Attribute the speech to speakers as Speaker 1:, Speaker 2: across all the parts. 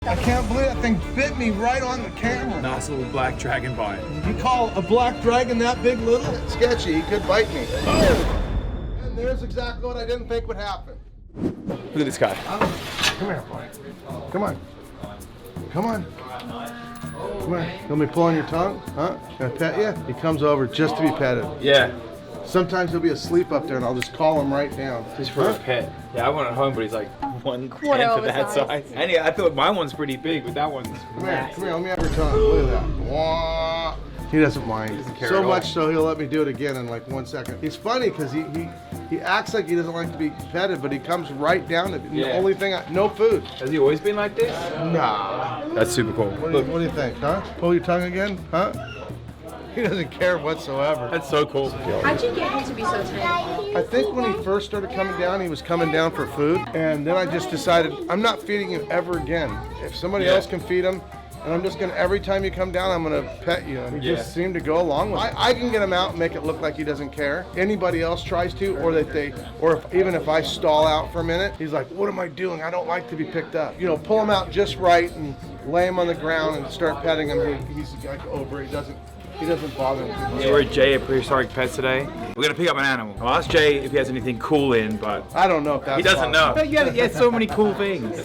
Speaker 1: I can't believe that thing bit me right on the camera.
Speaker 2: Nice little black dragon bite.
Speaker 1: You call a black dragon that big little? It's sketchy, he could bite me. Oh. And there's exactly what I didn't think would happen.
Speaker 2: Look at this guy.
Speaker 1: Come here, boy. Come on. Come on. Come on. You want me to pull on your tongue? Huh? Can I pet you? He comes over just to be petted.
Speaker 2: Yeah.
Speaker 1: Sometimes he'll be asleep up there and I'll just call him right down.
Speaker 2: Just for a pet. Yeah, I want it home, but he's like 1/10 of that size. And yeah, I thought my one's pretty big, but that one's massive.
Speaker 1: Come here, let me have your tongue. Look at that. Wah. He doesn't mind. He doesn't care so much so he'll let me do it again in like 1 second. He's funny because he acts like he doesn't like to be petted, but he comes right down to me. Yeah. The only thing, no food.
Speaker 2: Has he always been like this?
Speaker 1: Nah.
Speaker 2: That's super cool.
Speaker 1: What do you think, huh? Pull your tongue again, huh? He doesn't care whatsoever.
Speaker 2: That's so cool.
Speaker 3: How'd you get him to be so tame?
Speaker 1: I think when he first started coming down, he was coming down for food. And then I just decided, I'm not feeding him ever again. If somebody else can feed him, and I'm just gonna, every time you come down, I'm gonna pet you. And he just seemed to go along with it. I can get him out and make it look like he doesn't care. Anybody else tries to, or even if I stall out for a minute, he's like, what am I doing? I don't like to be picked up. You know, pull him out just right and lay him on the ground and start petting him. He's like over it. He doesn't bother me.
Speaker 2: So we're at Jay at Prehistoric Pets today. We're gonna pick up an animal. I'll ask Jay if he has anything cool in, but
Speaker 1: I don't know if that's
Speaker 2: he doesn't know. He has so many cool things.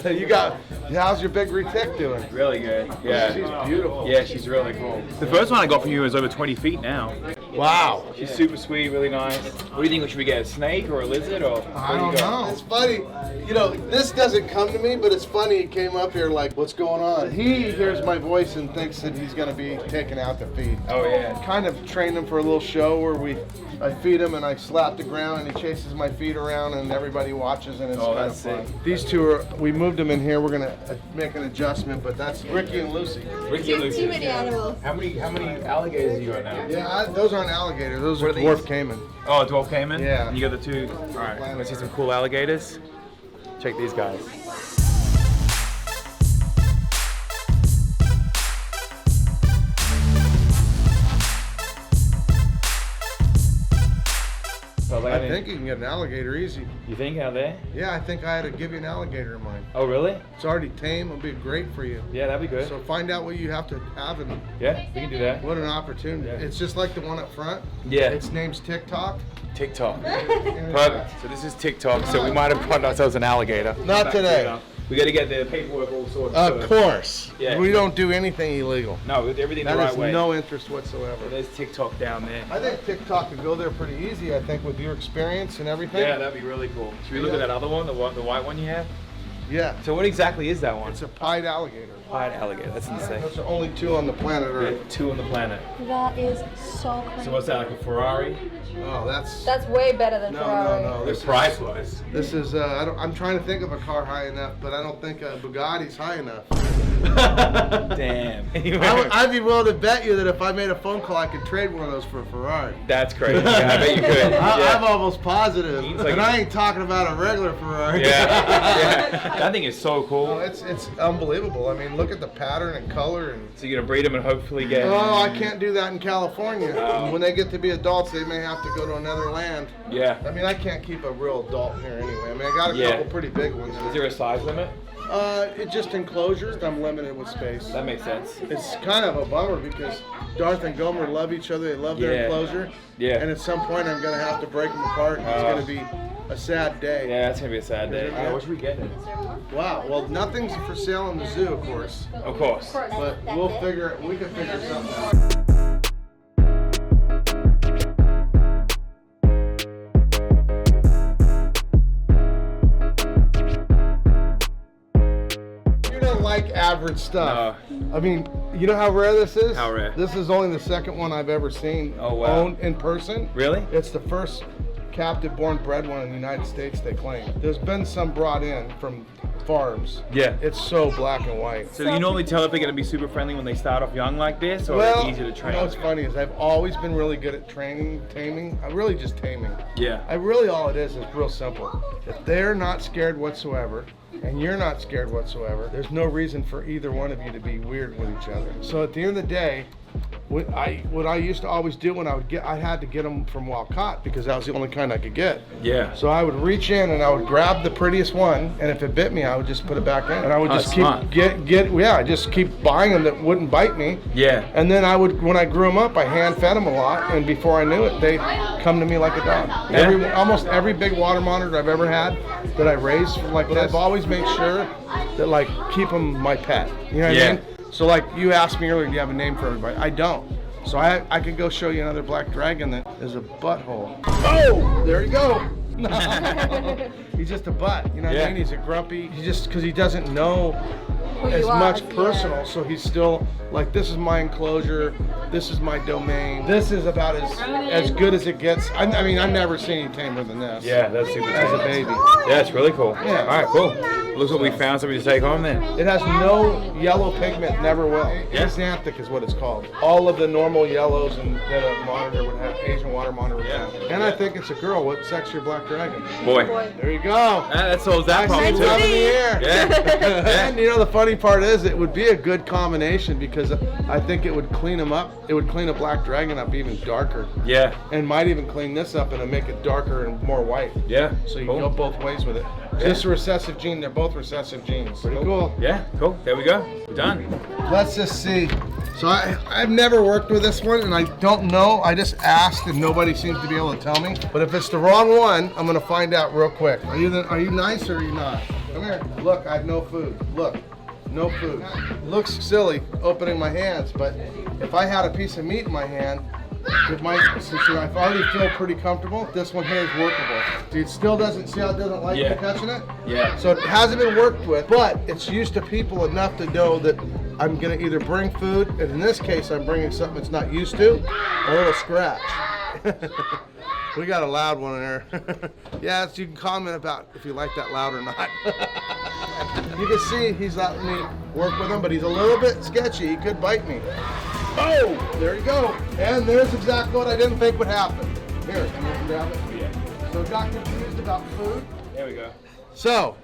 Speaker 1: How's your big retic doing?
Speaker 2: Really good. Yeah.
Speaker 1: She's beautiful.
Speaker 2: Yeah, she's really cool. The first one I got from you was over 20 feet now.
Speaker 1: Wow.
Speaker 2: She's super sweet, really nice. What do you think? Should we get a snake or a lizard or?
Speaker 1: I don't know. It's funny. You know, this doesn't come to me, but it's funny. He came up here like, what's going on? He hears my voice and thinks that he's going to be taken out to feed.
Speaker 2: Oh yeah.
Speaker 1: Kind of trained him for a little show where I feed him and I slap the ground and he chases my feet around and everybody watches and it's kind of fun. These two we moved them in here. We're gonna make an adjustment, but that's Ricky and Lucy.
Speaker 3: Ricky and Lucy. Too many animals.
Speaker 2: How many alligators you got now?
Speaker 1: Yeah, those aren't alligators. Those are dwarf caiman.
Speaker 2: Oh, dwarf caiman?
Speaker 1: Yeah.
Speaker 2: And you got the two. All right. Want to see some cool alligators? Check these guys.
Speaker 1: I think you can get an alligator easy.
Speaker 2: You think out there?
Speaker 1: Yeah, I think I had to give you an alligator in mine.
Speaker 2: Oh, really?
Speaker 1: It's already tame. It'll be great for you.
Speaker 2: Yeah, that'd be good.
Speaker 1: So find out what you have to have in them.
Speaker 2: Yeah, we can do that.
Speaker 1: What an opportunity. Yeah. It's just like the one up front.
Speaker 2: Yeah.
Speaker 1: Its name's TikTok.
Speaker 2: TikTok. Perfect. So this is TikTok, so we might have found ourselves an alligator.
Speaker 1: Not today.
Speaker 2: We got to get the paperwork all sorted.
Speaker 1: Of course.
Speaker 2: Yeah.
Speaker 1: We don't do anything illegal.
Speaker 2: No, everything the right way.
Speaker 1: That is no interest whatsoever.
Speaker 2: So there's TikTok down there.
Speaker 1: I think TikTok could go there pretty easy, I think, with your experience and everything.
Speaker 2: Yeah, that'd be really cool. Should we look at that other one, the white one you have?
Speaker 1: Yeah.
Speaker 2: So what exactly is that one?
Speaker 1: It's a pied alligator.
Speaker 2: Pied alligator, that's insane.
Speaker 1: Those are only two on the planet Earth.
Speaker 2: Yeah, 2 on the planet.
Speaker 3: That is so crazy.
Speaker 2: So what's that, like a Ferrari?
Speaker 1: Oh, that's
Speaker 3: way better than Ferrari.
Speaker 1: No.
Speaker 2: This price-wise.
Speaker 1: This is, I'm trying to think of a car high enough, but I don't think a Bugatti's high enough.
Speaker 2: Damn.
Speaker 1: I'd be willing to bet you that if I made a phone call, I could trade one of those for a Ferrari.
Speaker 2: That's crazy. Yeah, I bet you could.
Speaker 1: I'm almost positive.
Speaker 2: Like
Speaker 1: and I ain't talking about a regular Ferrari.
Speaker 2: Yeah. That thing is so cool.
Speaker 1: No, it's unbelievable. I mean, look at the pattern and color. And
Speaker 2: so you're going to breed them and hopefully get...
Speaker 1: Oh, I can't do that in California. Oh. When they get to be adults, they may have to go to another land.
Speaker 2: Yeah.
Speaker 1: I mean, I can't keep a real adult here anyway. I mean, I got a couple pretty big ones.
Speaker 2: Is there a size limit?
Speaker 1: It just enclosures. I'm limited with space.
Speaker 2: That makes sense.
Speaker 1: It's kind of a bummer because Darth and Gomer love each other. They love their enclosure.
Speaker 2: Yeah.
Speaker 1: And at some point, I'm going to have to break them apart. It's going to be a sad day.
Speaker 2: Yeah, it's going to be a sad day. Yeah, what should we get?
Speaker 1: Wow. Well, nothing's for sale in the zoo, of course.
Speaker 2: Of course.
Speaker 1: But we can figure something out. Like average stuff. No. I mean, you know how rare this is?
Speaker 2: How rare?
Speaker 1: This is only the second one I've ever seen owned in person.
Speaker 2: Really?
Speaker 1: It's the first captive born bred one in the United States, they claim. There's been some brought in from farms.
Speaker 2: Yeah.
Speaker 1: It's so black and white.
Speaker 2: So you normally tell if they're going to be super friendly when they start off young like this, or are they easy to train?
Speaker 1: You know what's funny is I've always been really good at taming. I really just taming.
Speaker 2: Yeah.
Speaker 1: All it is real simple. If they're not scared whatsoever, and you're not scared whatsoever, there's no reason for either one of you to be weird with each other. So at the end of the day, what I used to always do when I had to get them from wild caught because that was the only kind I could get.
Speaker 2: Yeah.
Speaker 1: So I would reach in and I would grab the prettiest one, and if it bit me, I would just put it back in, and I would just keep buying them that wouldn't bite me.
Speaker 2: Yeah.
Speaker 1: And then when I grew them up, I hand fed them a lot, and before I knew it, they come to me like a dog.
Speaker 2: Yeah.
Speaker 1: Almost every big water monitor I've ever had that I raised like this, I've always made sure that like keep them my pet. You know what I mean? So like you asked me earlier, do you have a name for everybody? I don't. So I could go show you another black dragon that is a butthole. Oh, there you go. He's just a butt, you know what I mean? He's a grumpy, because he doesn't know as much personal, so he's still like, this is my enclosure, this is my domain, this is about as good as it gets. I mean, I've never seen any tamer than this.
Speaker 2: Yeah, that's super
Speaker 1: as a
Speaker 2: tame.
Speaker 1: baby.
Speaker 2: Yeah, it's really cool.
Speaker 1: Yeah.
Speaker 2: All right, cool. Looks like we found something to take home then.
Speaker 1: It has no yellow pigment, never will. Xanthic is what it's called. All of the normal yellows that a monitor would have, Asian water monitor would have. And I think it's a girl. What sex your black dragon?
Speaker 2: Boy.
Speaker 1: There you go.
Speaker 2: That solves that problem
Speaker 1: Nice
Speaker 2: too.
Speaker 1: up in the air.
Speaker 2: Yeah.
Speaker 1: And you know the funny part is it would be a good combination because I think it would clean them up. It would clean a black dragon up even darker.
Speaker 2: Yeah.
Speaker 1: And might even clean this up and make it darker and more white.
Speaker 2: Yeah.
Speaker 1: So you can go both ways with it. Just a recessive gene. They're both recessive genes. Pretty cool.
Speaker 2: Yeah, cool. There we go. We're done.
Speaker 1: Let's just see. So I've never worked with this one, and I don't know. I just asked, and nobody seems to be able to tell me. But if it's the wrong one, I'm gonna find out real quick. Are you nice or are you not? Come here. Look, I have no food. Look, no food. Looks silly opening my hands, but if I had a piece of meat in my hand, since I already feel pretty comfortable, this one here is workable. See, it still doesn't, see how it doesn't like me touching it?
Speaker 2: Yeah.
Speaker 1: So it hasn't been worked with, but it's used to people enough to know that I'm gonna either bring food, and in this case, I'm bringing something it's not used to, a little scratch. We got a loud one in there. Yeah, so you can comment about if you like that loud or not. You can see he's letting me work with him, but he's a little bit sketchy. He could bite me. Oh, there you go. And there's exactly what I didn't think would happen. Here, can you grab it?
Speaker 2: Yeah.
Speaker 1: So got confused about food.
Speaker 2: There we go.
Speaker 1: So,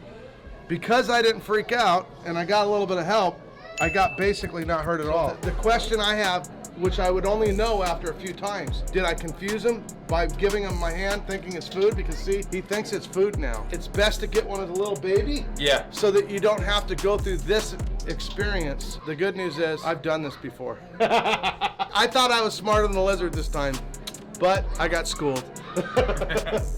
Speaker 1: because I didn't freak out and I got a little bit of help, I got basically not hurt at all. The question I have, which I would only know after a few times, did I confuse him by giving him my hand thinking it's food? Because see, he thinks it's food now. It's best to get one as a little baby.
Speaker 2: Yeah.
Speaker 1: So that you don't have to go through this experience. The good news is I've done this before. I thought I was smarter than the lizard this time, but I got schooled.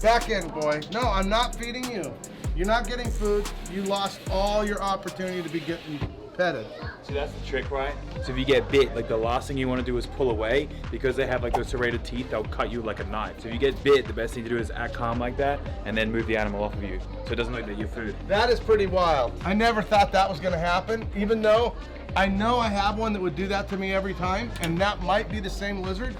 Speaker 1: Back in, boy. No, I'm not feeding you. You're not getting food. You lost all your opportunity to be getting petted.
Speaker 2: See, that's the trick, right? So if you get bit, like the last thing you want to do is pull away because they have like those serrated teeth. They'll cut you like a knife. So if you get bit, the best thing to do is act calm like that and then move the animal off of you so it doesn't look like your food.
Speaker 1: That is pretty wild. I never thought that was going to happen, even though I know I have one that would do that to me every time, and that might be the same lizard,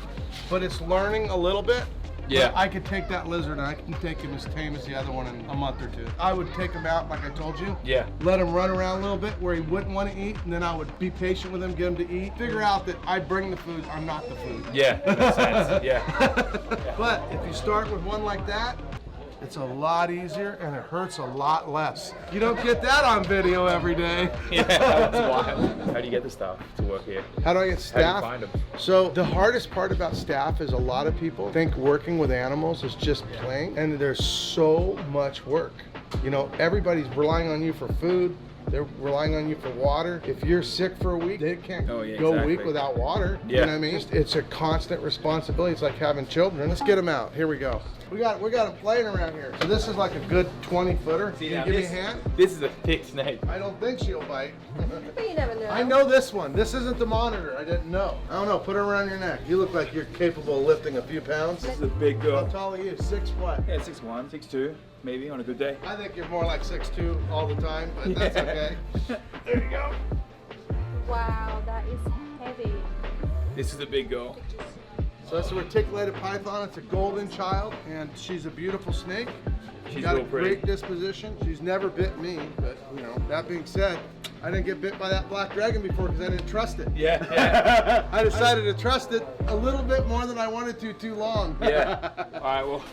Speaker 1: but it's learning a little bit.
Speaker 2: Yeah.
Speaker 1: But I could take that lizard and I can take him as tame as the other one in a month or two. I would take him out like I told you.
Speaker 2: Yeah.
Speaker 1: Let him run around a little bit where he wouldn't want to eat, and then I would be patient with him, get him to eat. Figure out that I bring the food, I'm not the food.
Speaker 2: Yeah, that makes sense. Yeah.
Speaker 1: But if you start with one like that, it's a lot easier and it hurts a lot less. You don't get that on video every day.
Speaker 2: Yeah, that's wild. How do you get the staff to work here?
Speaker 1: How do I get staff?
Speaker 2: How do you find them?
Speaker 1: So the hardest part about staff is a lot of people think working with animals is just playing, and there's so much work. You know, everybody's relying on you for food. They're relying on you for water. If you're sick for a week, they can't go a week without water.
Speaker 2: Yeah.
Speaker 1: You know what I mean? It's a constant responsibility. It's like having children. Let's get them out. Here we go. We got them playing around here. So this is like a good 20-footer. Can you give me a hand?
Speaker 2: This is a thick snake.
Speaker 1: I don't think she'll bite.
Speaker 3: But you never know.
Speaker 1: I know this one. This isn't the monitor. I didn't know. I don't know. Put her around your neck. You look like you're capable of lifting a few pounds.
Speaker 2: This is a big
Speaker 1: How
Speaker 2: girl.
Speaker 1: tall are you? 6 what?
Speaker 2: Yeah, 6'1", 6'2", maybe on a good day.
Speaker 1: I think you're more like 6'2" all the time, but that's okay. There you go.
Speaker 3: Wow, that is heavy.
Speaker 2: This is a big girl.
Speaker 1: So that's a reticulated python. It's a golden child, and she's a beautiful snake. She's got a
Speaker 2: real pretty.
Speaker 1: great disposition. She's never bit me, but you know, that being said, I didn't get bit by that black dragon before because I didn't trust it.
Speaker 2: Yeah.
Speaker 1: I decided to trust it a little bit more than I wanted to too long.
Speaker 2: Yeah. All right, well,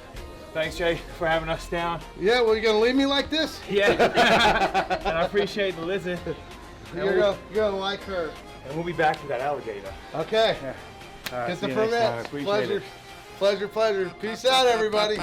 Speaker 2: thanks, Jay, for having us down.
Speaker 1: Yeah, well, you gonna leave me like this?
Speaker 2: Yeah. And I appreciate the lizard.
Speaker 1: You're gonna like her.
Speaker 2: And we'll be back to that alligator.
Speaker 1: Okay.
Speaker 2: Yeah. All right, see
Speaker 1: Christopher
Speaker 2: you next time.
Speaker 1: Metz,
Speaker 2: Appreciate
Speaker 1: pleasure.
Speaker 2: it.
Speaker 1: Pleasure. Peace out, everybody.